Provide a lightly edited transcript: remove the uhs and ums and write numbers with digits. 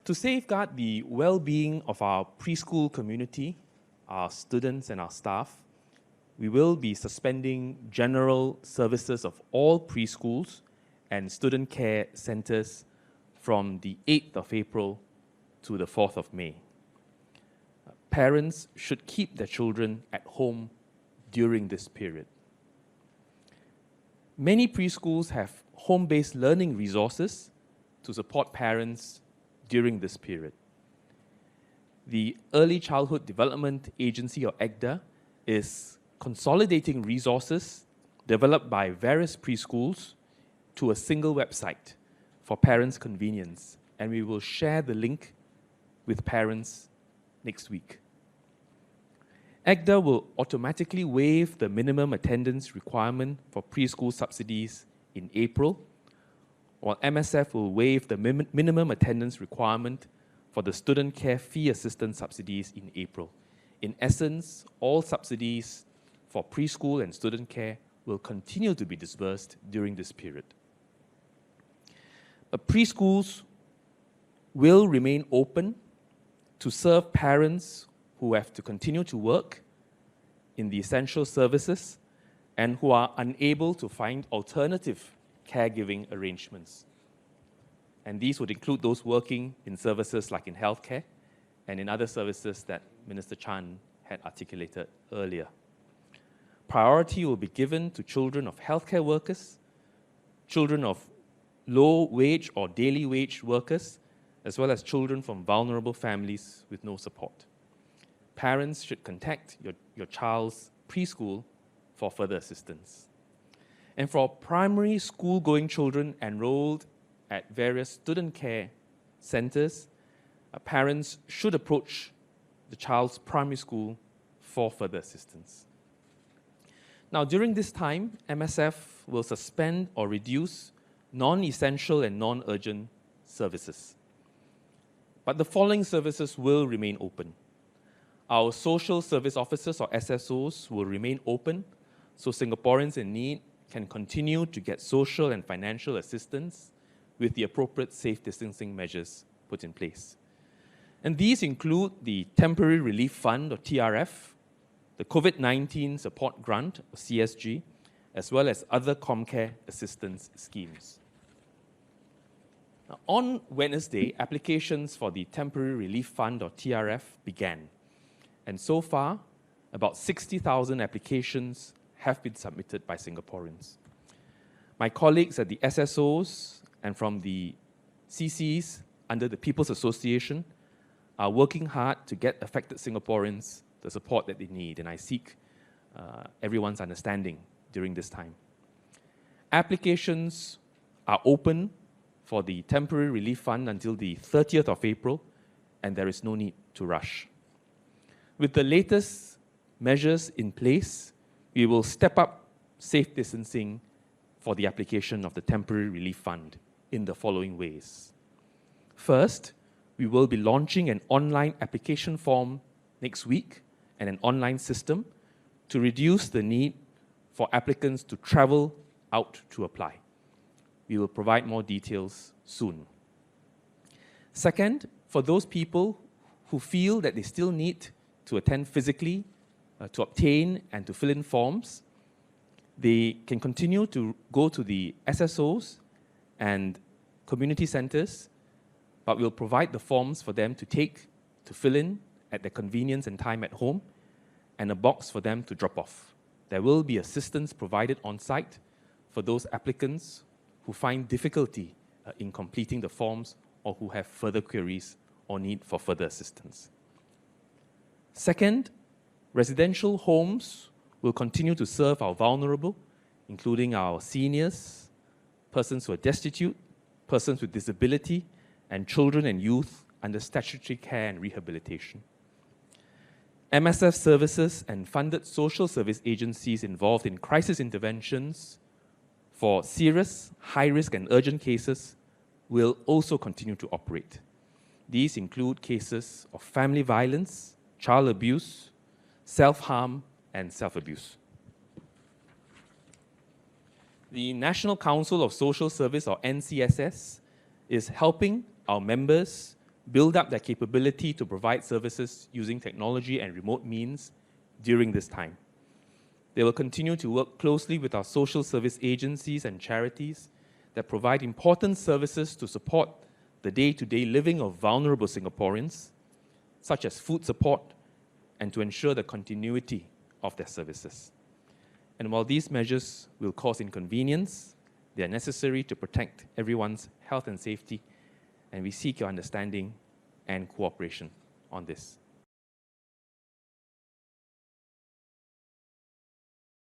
To safeguard the well-being of our preschool community, our students and our staff, we will be suspending general services of all preschools and student care centers from the 8th of April to the 4th of May. Parents should keep their children at home during this period. Many preschools have home-based learning resources to support parents during this period. The Early Childhood Development Agency, or ECDA, is consolidating resources developed by various preschools to a single website for parents' convenience, and we will share the link with parents next week. ECDA will automatically waive the minimum attendance requirement for preschool subsidies in April, while MSF will waive the minimum attendance requirement for the student care fee assistance subsidies in April. In essence, all subsidies for preschool and student care will continue to be disbursed during this period. But preschools will remain open to serve parents who have to continue to work in the essential services and who are unable to find alternative caregiving arrangements. And these would include those working in services like in healthcare and in other services that Minister Chan had articulated earlier. Priority will be given to children of healthcare workers, children of low-wage or daily wage workers, as well as children from vulnerable families with no support. Parents should contact your child's preschool for further assistance. And for primary school-going children enrolled at various student care centers, parents should approach the child's primary school for further assistance. Now, during this time, MSF will suspend or reduce non-essential and non-urgent services. But the following services will remain open. Our social service officers, or SSOs, will remain open so Singaporeans in need can continue to get social and financial assistance with the appropriate safe distancing measures put in place. And these include the Temporary Relief Fund, or TRF, the COVID-19 Support Grant, or CSG, as well as other ComCare assistance schemes. Now, on Wednesday, applications for the Temporary Relief Fund, or TRF, began. And so far, about 60,000 applications have been submitted by Singaporeans. My colleagues at the SSOs and from the CCs under the People's Association are working hard to get affected Singaporeans the support that they need, and I seek everyone's understanding during this time. Applications are open for the Temporary Relief Fund until the 30th of April, and there is no need to rush. With the latest measures in place, we will step up safe distancing for the application of the Temporary Relief Fund in the following ways. First, we will be launching an online application form next week and an online system to reduce the need for applicants to travel out to apply. We will provide more details soon. Second, for those people who feel that they still need to attend physically, to obtain and to fill in forms, they can continue to go to the SSOs and community centers, but we'll provide the forms for them to take, to fill in at their convenience and time at home, and a box for them to drop off. There will be assistance provided on site for those applicants who find difficulty in completing the forms or who have further queries or need for further assistance. Second, residential homes will continue to serve our vulnerable, including our seniors, persons who are destitute, persons with disability, and children and youth under statutory care and rehabilitation. MSF services and funded social service agencies involved in crisis interventions for serious, high-risk and urgent cases will also continue to operate. These include cases of family violence, child abuse, self-harm, and self-abuse. The National Council of Social Service, or NCSS, is helping our members build up their capability to provide services using technology and remote means during this time. They will continue to work closely with our social service agencies and charities that provide important services to support the day-to-day living of vulnerable Singaporeans, such as food support, and to ensure the continuity of their services. And while these measures will cause inconvenience, they are necessary to protect everyone's health and safety, and we seek your understanding and cooperation on this.